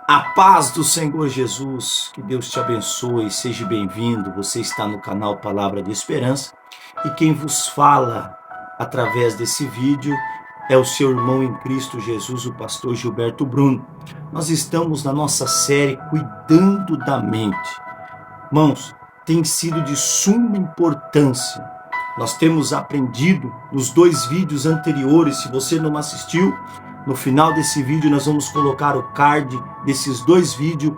A paz do Senhor Jesus, que Deus te abençoe, seja bem-vindo. Você está no canal Palavra de Esperança e quem vos fala através desse vídeo é o seu irmão em Cristo Jesus, o pastor Gilberto Bruno. Nós estamos na nossa série Cuidando da Mente. Irmãos, tem sido de suma importância. Nós temos aprendido nos 2 vídeos anteriores, se você não assistiu, no final desse vídeo nós vamos colocar o card desses 2 vídeos.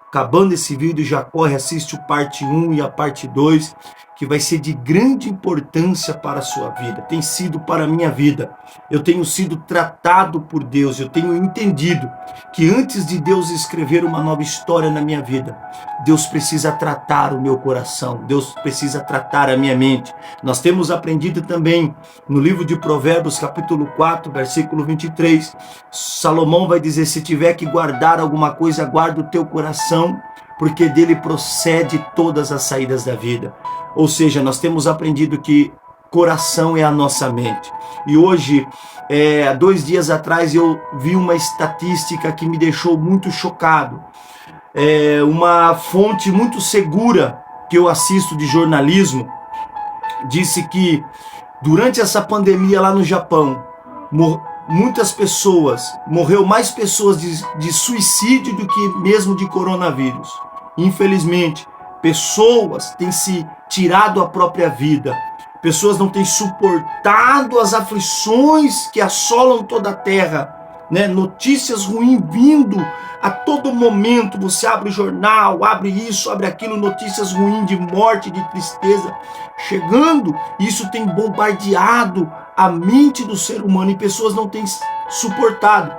Acabando esse vídeo, já corre, assiste o parte 1 e a parte 2, que vai ser de grande importância para a sua vida. Tem sido para a minha vida. Eu tenho sido tratado por Deus, eu tenho entendido que antes de Deus escrever uma nova história na minha vida, Deus precisa tratar o meu coração, Deus precisa tratar a minha mente. Nós temos aprendido também no livro de Provérbios, capítulo 4, versículo 23, Salomão vai dizer: se tiver que guardar alguma coisa, guarda o teu coração, porque dele procede todas as saídas da vida. Ou seja, nós temos aprendido que coração é a nossa mente. E hoje, 2 dias atrás, eu vi uma estatística que me deixou muito chocado. Uma fonte muito segura que eu assisto de jornalismo disse que durante essa pandemia lá no Japão, muitas pessoas, morreu mais pessoas de suicídio do que mesmo de coronavírus. Infelizmente, pessoas têm se tirado a própria vida. Pessoas não têm suportado as aflições que assolam toda a terra, né? Notícias ruins vindo a todo momento. Você abre o jornal, abre isso, abre aquilo, notícias ruins de morte, de tristeza chegando. Isso tem bombardeado a mente do ser humano e pessoas não têm suportado.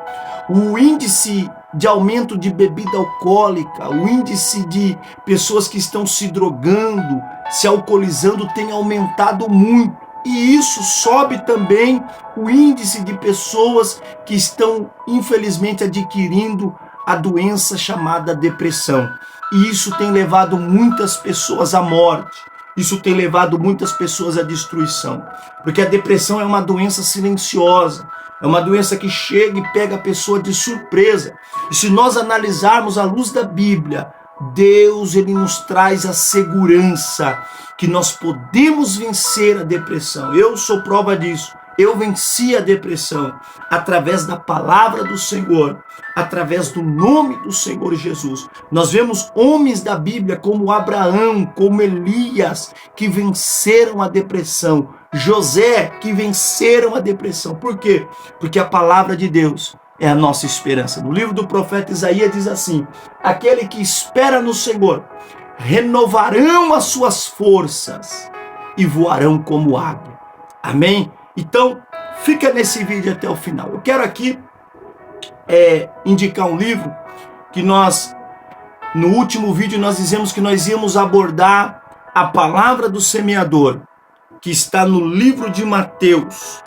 O índice de aumento de bebida alcoólica, o índice de pessoas que estão se drogando, se alcoolizando tem aumentado muito. E isso sobe também o índice de pessoas que estão, infelizmente, adquirindo a doença chamada depressão. E isso tem levado muitas pessoas à morte. Isso tem levado muitas pessoas à destruição. Porque a depressão é uma doença silenciosa. É uma doença que chega e pega a pessoa de surpresa. E se nós analisarmos à luz da Bíblia, Deus, ele nos traz a segurança que nós podemos vencer a depressão. Eu sou prova disso. Eu venci a depressão através da palavra do Senhor, através do nome do Senhor Jesus. Nós vemos homens da Bíblia como Abraão, como Elias, que venceram a depressão. José, que venceram a depressão. Por quê? Porque a palavra de Deus é a nossa esperança. No livro do profeta Isaías diz assim: aquele que espera no Senhor renovarão as suas forças e voarão como águia. Amém? Então, fica nesse vídeo até o final. Eu quero aqui indicar um livro que nós, no último vídeo, nós dizemos que nós íamos abordar a palavra do semeador, que está no livro de Mateus,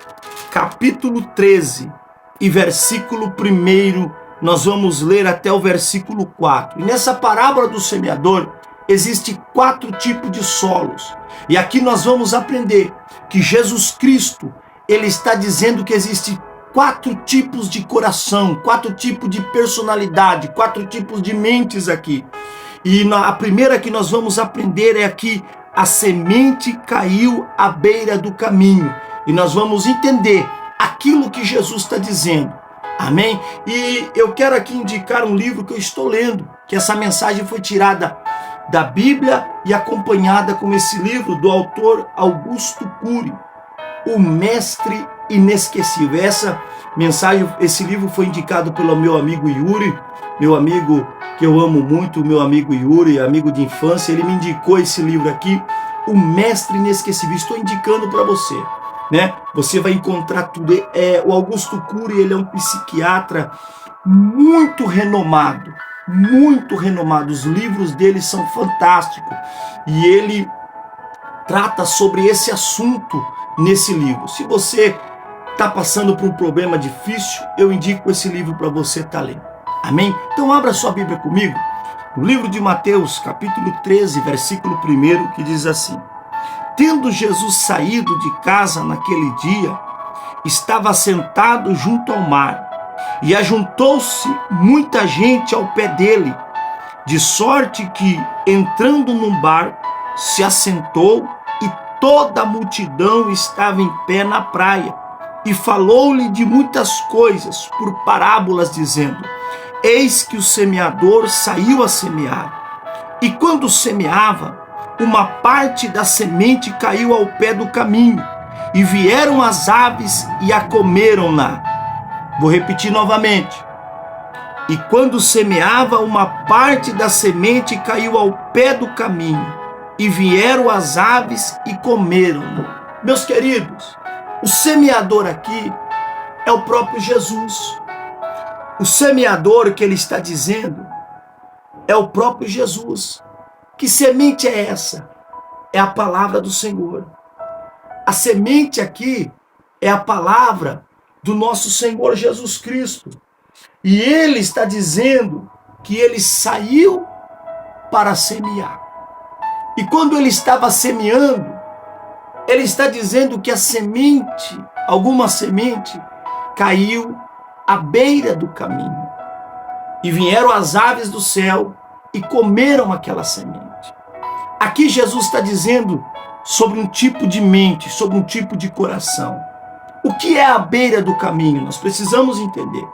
capítulo 13, e versículo 1, nós vamos ler até o versículo 4. E nessa parábola do semeador, existem 4 tipos de solos. E aqui nós vamos aprender que Jesus Cristo, ele está dizendo que existem 4 tipos de coração, 4 tipos de personalidade, 4 tipos de mentes aqui. E a primeira que nós vamos aprender é aqui: a semente caiu à beira do caminho. E nós vamos entender aquilo que Jesus está dizendo. Amém? E eu quero aqui indicar um livro que eu estou lendo, que essa mensagem foi tirada da Bíblia e acompanhada com esse livro do autor Augusto Cury, O Mestre Inesquecível. Essa mensagem, esse livro foi indicado pelo meu amigo Yuri, meu amigo que eu amo muito, meu amigo Yuri, amigo de infância. Ele me indicou esse livro aqui, O Mestre Inesquecível. Estou indicando para você, né? Você vai encontrar tudo. O Augusto Cury, ele é um psiquiatra muito renomado, muito renomado. Os livros dele são fantásticos e ele trata sobre esse assunto nesse livro. Se você está passando por um problema difícil, eu indico esse livro para você estar lendo. Amém? Então abra sua Bíblia comigo no livro de Mateus, capítulo 13, versículo 1, que diz assim: tendo Jesus saído de casa naquele dia, estava sentado junto ao mar, E ajuntou-se muita gente ao pé dele, de sorte que, entrando num barco, se assentou, e toda a multidão estava em pé na praia. E falou-lhe de muitas coisas por parábolas, dizendo: eis que o semeador saiu a semear. E quando semeava, uma parte da semente caiu ao pé do caminho, e vieram as aves e a comeram-na. Vou repetir novamente. E quando semeava, uma parte da semente caiu ao pé do caminho, e vieram as aves e comeram-na. Meus queridos, o semeador aqui é o próprio Jesus. O semeador que ele está dizendo é o próprio Jesus. Que semente é essa? É a palavra do Senhor. A semente aqui é a palavra do nosso Senhor Jesus Cristo. E ele está dizendo que ele saiu para semear. E quando ele estava semeando, ele está dizendo que a semente, alguma semente, caiu à beira do caminho. E vieram as aves do céu e comeram aquela semente. Aqui Jesus está dizendo sobre um tipo de mente, sobre um tipo de coração. O que é a beira do caminho? Nós precisamos entender.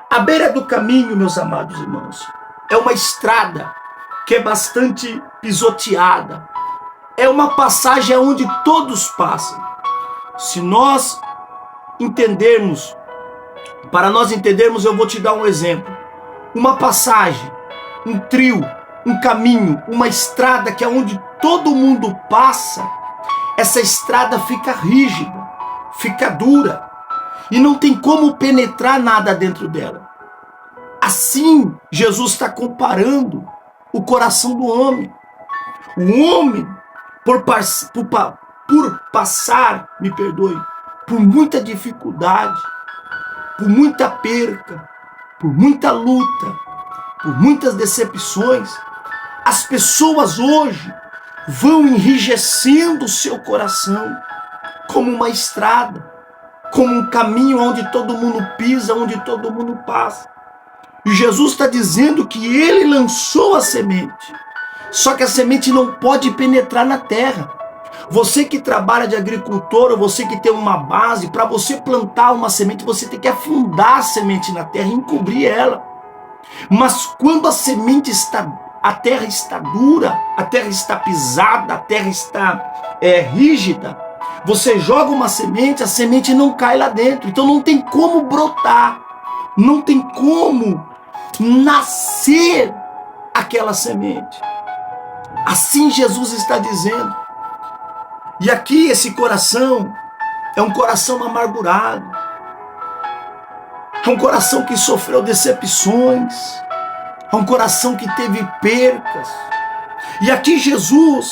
A beira do caminho, meus amados irmãos, é uma estrada que é bastante pisoteada. É uma passagem onde todos passam. Se nós entendermos, para nós entendermos, eu vou te dar um exemplo. Uma passagem, um trio, um caminho, uma estrada que é onde todo mundo passa, essa estrada fica rígida, fica dura, e não tem como penetrar nada dentro dela. Assim, Jesus está comparando o coração do homem. O homem, por passar, me perdoe, por muita dificuldade, por muita perca, por muita luta, por muitas decepções, as pessoas hoje vão enrijecendo o seu coração como uma estrada, como um caminho onde todo mundo pisa, onde todo mundo passa. E Jesus está dizendo que ele lançou a semente, só que a semente não pode penetrar na terra. Você que trabalha de agricultor, ou você que tem uma base, para você plantar uma semente, você tem que afundar a semente na terra e encobrir ela. Mas quando a semente a terra está dura, a terra está pisada, a terra está rígida, você joga uma semente, a semente não cai lá dentro. Então não tem como brotar, não tem como nascer aquela semente. Assim Jesus está dizendo. E aqui esse coração é um coração amargurado, é um coração que sofreu decepções, é um coração que teve percas. E aqui Jesus,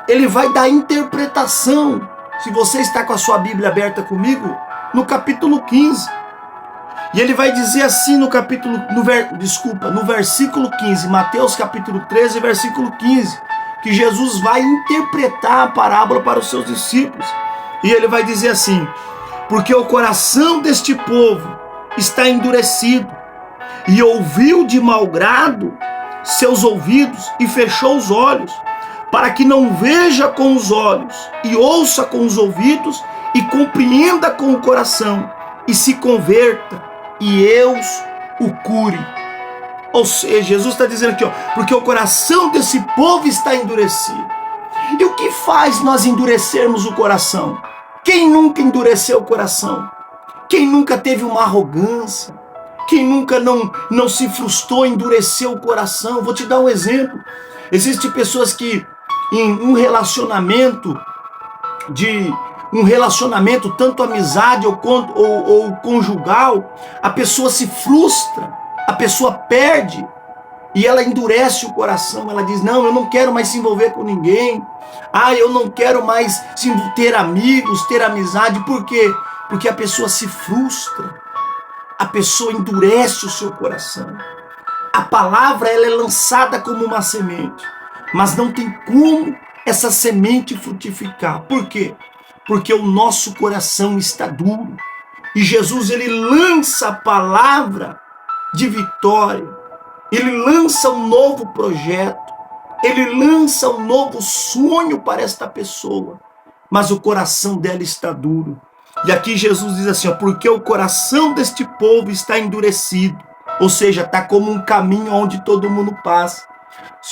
ele vai dar interpretação, se você está com a sua Bíblia aberta comigo, no capítulo 15. E ele vai dizer assim no versículo 15, Mateus capítulo 13, versículo 15, que Jesus vai interpretar a parábola para os seus discípulos. E ele vai dizer assim: porque o coração deste povo está endurecido, e ouviu de mau grado seus ouvidos, e fechou os olhos, para que não veja com os olhos, e ouça com os ouvidos, e compreenda com o coração, e se converta, e eu o cure. Ou seja, Jesus está dizendo aqui, porque o coração desse povo está endurecido. E o que faz nós endurecermos o coração? Quem nunca endureceu o coração? Quem nunca teve uma arrogância? Quem nunca não se frustrou, endureceu o coração? Vou te dar um exemplo. Existem pessoas que em um relacionamento, tanto amizade ou conjugal, a pessoa se frustra, a pessoa perde e ela endurece o coração. Ela diz: não, eu não quero mais se envolver com ninguém. Eu não quero mais ter amigos, ter amizade. Por quê? Porque a pessoa se frustra, a pessoa endurece o seu coração. A palavra, ela é lançada como uma semente, mas não tem como essa semente frutificar. Por quê? Porque o nosso coração está duro, E Jesus, ele lança a palavra de vitória. Ele lança um novo projeto. Ele lança um novo sonho para esta pessoa. Mas o coração dela está duro. E aqui Jesus diz assim, ó, porque o coração deste povo está endurecido. Ou seja, está como um caminho onde todo mundo passa.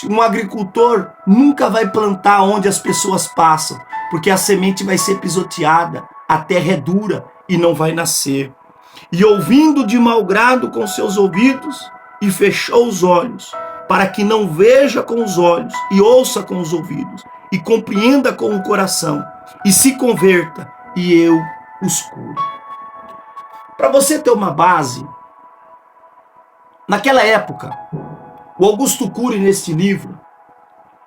Um agricultor nunca vai plantar onde as pessoas passam, porque a semente vai ser pisoteada, a terra é dura e não vai nascer. E ouvindo de mau grado com seus ouvidos, e fechou os olhos, para que não veja com os olhos, e ouça com os ouvidos, e compreenda com o coração, e se converta, e eu os curo. Para você ter uma base, naquela época, o Augusto Cury, neste livro,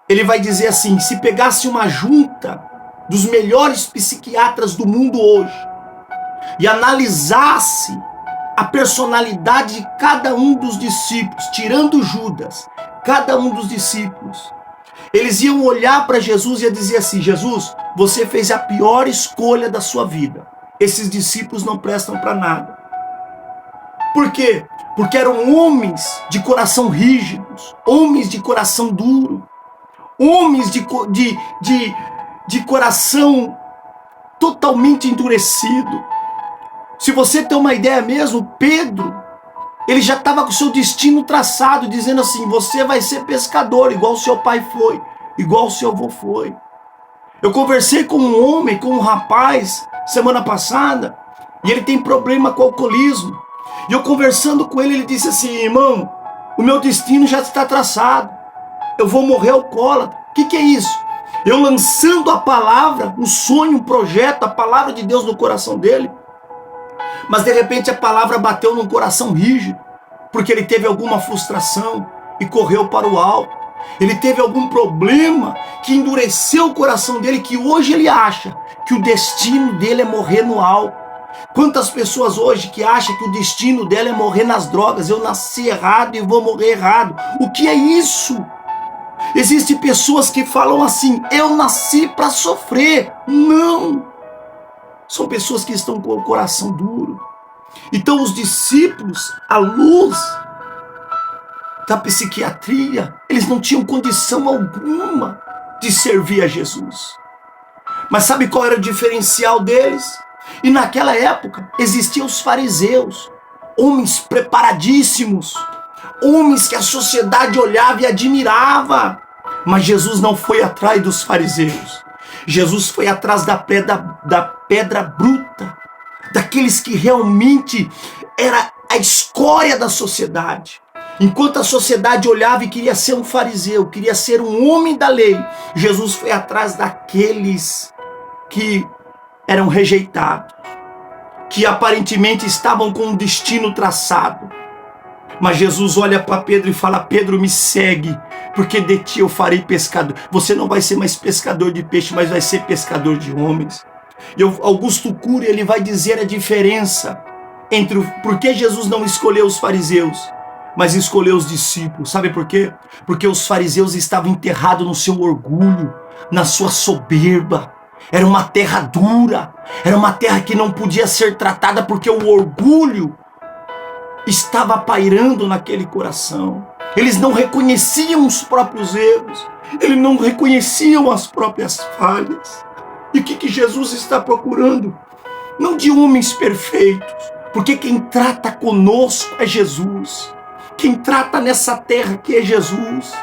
ele vai dizer assim, se pegasse uma junta dos melhores psiquiatras do mundo hoje e analisasse a personalidade de cada um dos discípulos, tirando Judas, cada um dos discípulos, eles iam olhar para Jesus e iam dizer assim, Jesus, você fez a pior escolha da sua vida. Esses discípulos não prestam para nada. Por quê? Porque eram homens de coração rígidos, homens de coração duro, homens de coração totalmente endurecido. Se você tem uma ideia mesmo, Pedro, ele já estava com o seu destino traçado, dizendo assim, você vai ser pescador, igual o seu pai foi, igual o seu avô foi. Eu conversei com um homem, com um rapaz, semana passada, e ele tem problema com o alcoolismo. E eu conversando com ele, ele disse assim, irmão, o meu destino já está traçado. Eu vou morrer alcoólatra. O que é isso? Eu lançando a palavra, um sonho, um projeto, a palavra de Deus no coração dele. Mas de repente a palavra bateu num coração rígido, porque ele teve alguma frustração e correu para o alto. Ele teve algum problema que endureceu o coração dele, que hoje ele acha que o destino dele é morrer no álcool. Quantas pessoas hoje que acham que o destino dela é morrer nas drogas, eu nasci errado e vou morrer errado. O que é isso? Existem pessoas que falam assim, eu nasci para sofrer. Não! São pessoas que estão com o coração duro. Então os discípulos, à luz da psiquiatria, eles não tinham condição alguma de servir a Jesus. Mas sabe qual era o diferencial deles? E naquela época existiam os fariseus, homens preparadíssimos, homens que a sociedade olhava e admirava. Mas Jesus não foi atrás dos fariseus. Jesus foi atrás da pedra bruta, daqueles que realmente era a escória da sociedade. Enquanto a sociedade olhava e queria ser um fariseu, queria ser um homem da lei, Jesus foi atrás daqueles que eram rejeitados, que aparentemente estavam com um destino traçado. Mas Jesus olha para Pedro e fala, Pedro, me segue, porque de ti eu farei pescador. Você não vai ser mais pescador de peixe, mas vai ser pescador de homens. E Augusto Cury, ele vai dizer a diferença entre por que Jesus não escolheu os fariseus, mas escolheu os discípulos. Sabe por quê? Porque os fariseus estavam enterrados no seu orgulho, na sua soberba. Era uma terra dura, era uma terra que não podia ser tratada porque o orgulho estava pairando naquele coração. Eles não reconheciam os próprios erros, eles não reconheciam as próprias falhas. E o que Jesus está procurando? Não de homens perfeitos, porque quem trata conosco é Jesus. Quem trata nessa terra aqui é Jesus.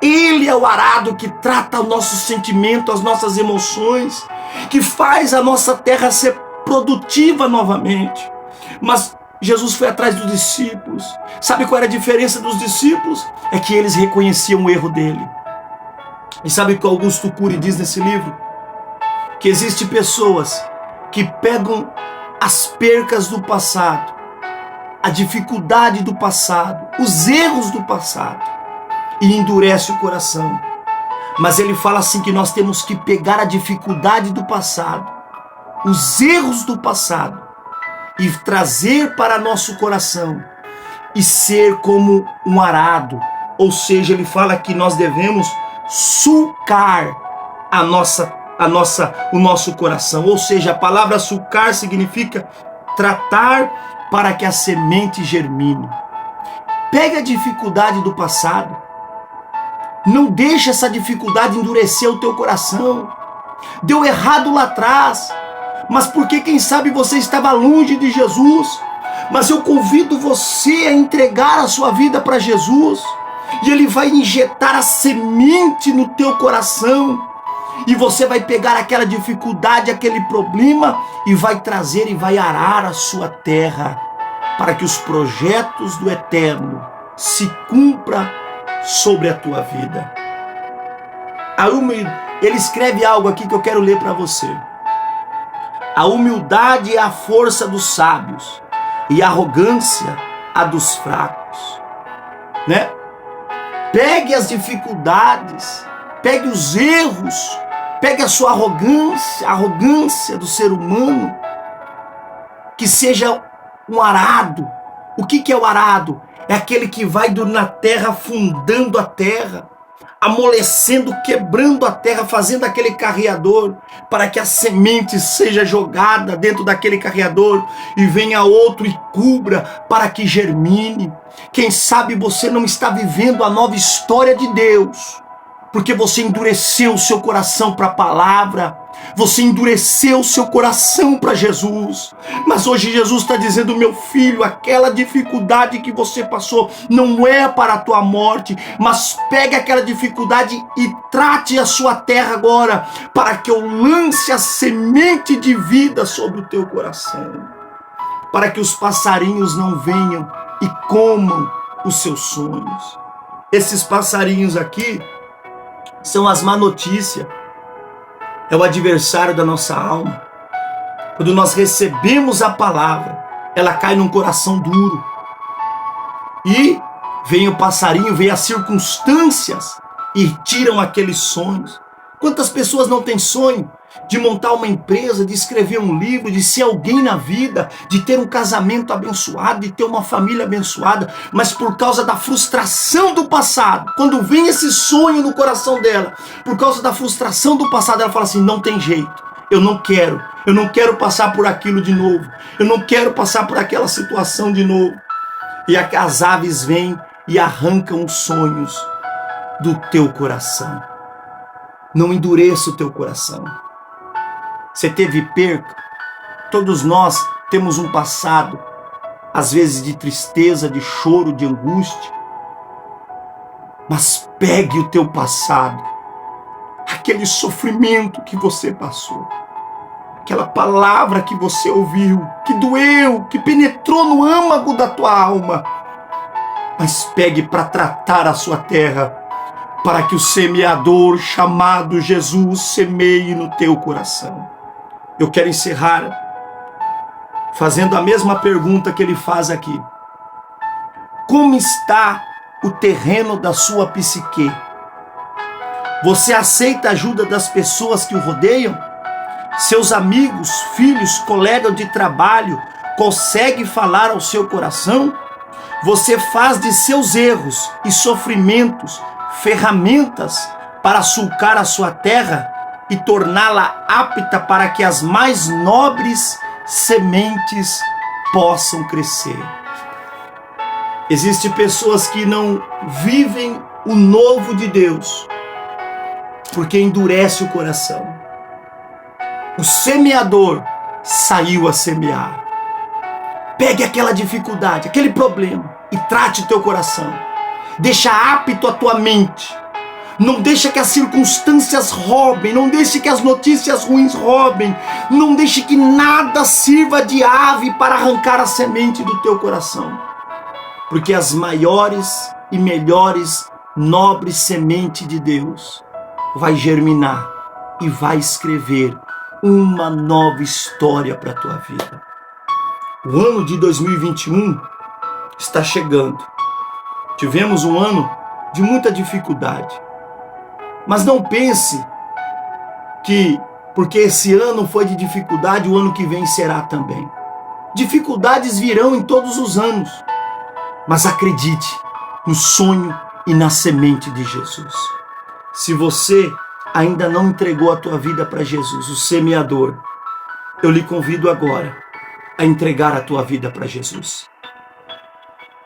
Ele é o arado que trata o nosso sentimento, as nossas emoções, que faz a nossa terra ser produtiva novamente. Mas Jesus foi atrás dos discípulos. Sabe qual era a diferença dos discípulos? É que eles reconheciam o erro dele. E sabe o que Augusto Cury diz nesse livro? Que existem pessoas que pegam as percas do passado, a dificuldade do passado, os erros do passado, e endurece o coração. Mas ele fala assim que nós temos que pegar a dificuldade do passado, os erros do passado, e trazer para nosso coração e ser como um arado. Ou seja, ele fala que nós devemos sulcar o nosso coração. Ou seja, a palavra sulcar significa tratar para que a semente germine. Pega a dificuldade do passado. Não deixe essa dificuldade endurecer o teu coração. Deu errado lá atrás, mas porque quem sabe você estava longe de Jesus. Mas eu convido você a entregar a sua vida para Jesus, e Ele vai injetar a semente no teu coração, e você vai pegar aquela dificuldade, aquele problema, e vai trazer e vai arar a sua terra, para que os projetos do Eterno se cumpram sobre a tua vida. Ele escreve algo aqui que eu quero ler para você. A humildade é a força dos sábios, e a arrogância a dos fracos, né? Pegue as dificuldades, pegue os erros, pegue a sua arrogância, a arrogância do ser humano, que seja um arado. O que é o arado? É aquele que vai na terra, fundando a terra, amolecendo, quebrando a terra, fazendo aquele carreador, para que a semente seja jogada dentro daquele carreador e venha outro e cubra para que germine. Quem sabe você não está vivendo a nova história de Deus, porque você endureceu o seu coração para a palavra, você endureceu o seu coração para Jesus. Mas hoje Jesus está dizendo: meu filho, aquela dificuldade que você passou não é para a tua morte, mas pegue aquela dificuldade e trate a sua terra agora, para que eu lance a semente de vida sobre o teu coração, para que os passarinhos não venham e comam os seus sonhos. Esses passarinhos aqui são as má notícias. É o adversário da nossa alma. Quando nós recebemos a palavra, ela cai num coração duro. E vem o passarinho, vem as circunstâncias e tiram aqueles sonhos. Quantas pessoas não têm sonho de montar uma empresa, de escrever um livro, de ser alguém na vida, de ter um casamento abençoado, de ter uma família abençoada, mas por causa da frustração do passado, quando vem esse sonho no coração dela, por causa da frustração do passado, ela fala assim: não tem jeito, eu não quero passar por aquilo de novo, eu não quero passar por aquela situação de novo. E as aves vêm e arrancam os sonhos do teu coração. Não endureça o teu coração. Você teve perca. Todos nós temos um passado, às vezes de tristeza, de choro, de angústia. Mas pegue o teu passado, aquele sofrimento que você passou, aquela palavra que você ouviu, que doeu, que penetrou no âmago da tua alma. Mas pegue para tratar a sua terra, para que o semeador chamado Jesus semeie no teu coração. Eu quero encerrar fazendo a mesma pergunta que ele faz aqui. Como está o terreno da sua psique? Você aceita a ajuda das pessoas que o rodeiam? Seus amigos, filhos, colegas de trabalho conseguem falar ao seu coração? Você faz de seus erros e sofrimentos ferramentas para sulcar a sua terra e torná-la apta para que as mais nobres sementes possam crescer. Existem pessoas que não vivem o novo de Deus porque endurece o coração. O semeador saiu a semear. Pegue aquela dificuldade, aquele problema e trate o teu coração. Deixa apto a tua mente. Não deixa que as circunstâncias roubem, não deixe que as notícias ruins roubem, não deixe que nada sirva de ave para arrancar a semente do teu coração. Porque as maiores e melhores nobres sementes de Deus vai germinar e vai escrever uma nova história para a tua vida. O ano de 2021 está chegando. Tivemos um ano de muita dificuldade. Mas não pense que porque esse ano foi de dificuldade, o ano que vem será também. Dificuldades virão em todos os anos. Mas acredite no sonho e na semente de Jesus. Se você ainda não entregou a tua vida para Jesus, o semeador, eu lhe convido agora a entregar a tua vida para Jesus.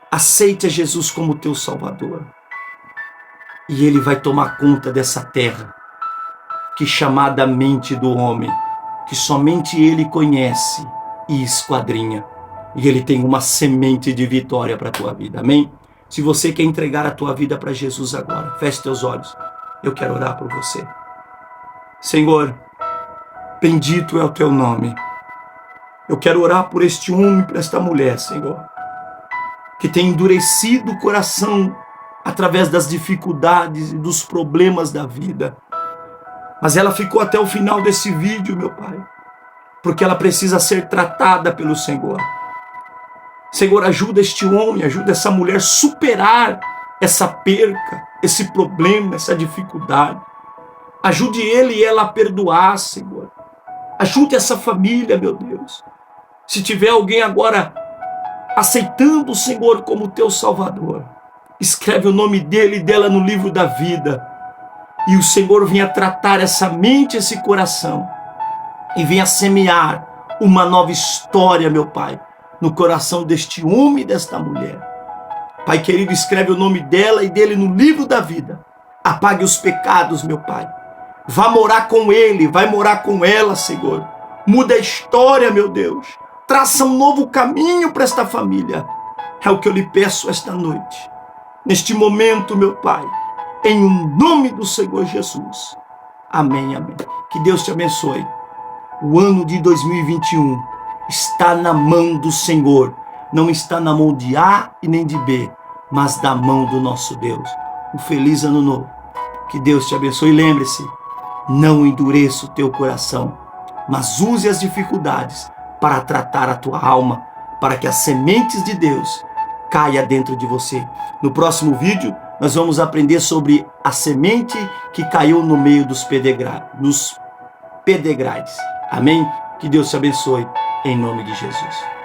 Aceite a Jesus como teu Salvador. E Ele vai tomar conta dessa terra, que chamada mente do homem, que somente Ele conhece e esquadrinha. E Ele tem uma semente de vitória para a tua vida. Amém? Se você quer entregar a tua vida para Jesus agora, feche teus olhos. Eu quero orar por você. Senhor, bendito é o teu nome. Eu quero orar por este homem e por esta mulher, Senhor, que tem endurecido o coração através das dificuldades e dos problemas da vida. Mas ela ficou até o final desse vídeo, meu Pai, porque ela precisa ser tratada pelo Senhor. Senhor, ajuda este homem, ajuda essa mulher a superar essa perca, esse problema, essa dificuldade. Ajude ele e ela a perdoar, Senhor. Ajude essa família, meu Deus. Se tiver alguém agora aceitando o Senhor como teu Salvador, escreve o nome dele e dela no livro da vida. E o Senhor venha tratar essa mente, esse coração, e venha semear uma nova história, meu Pai, no coração deste homem e desta mulher. Pai querido, escreve o nome dela e dele no livro da vida. Apague os pecados, meu Pai. Vá morar com ele, vai morar com ela, Senhor. Muda a história, meu Deus. Traça um novo caminho para esta família. É o que eu lhe peço esta noite. Neste momento, meu Pai, em nome do Senhor Jesus. Amém, amém. Que Deus te abençoe. O ano de 2021 está na mão do Senhor. Não está na mão de A e nem de B, mas da mão do nosso Deus. Um feliz ano novo. Que Deus te abençoe. E lembre-se, não endureça o teu coração, mas use as dificuldades para tratar a tua alma, para que as sementes de Deus caia dentro de você. No próximo vídeo, nós vamos aprender sobre a semente que caiu no meio dos pedregais. Amém? Que Deus te abençoe, em nome de Jesus.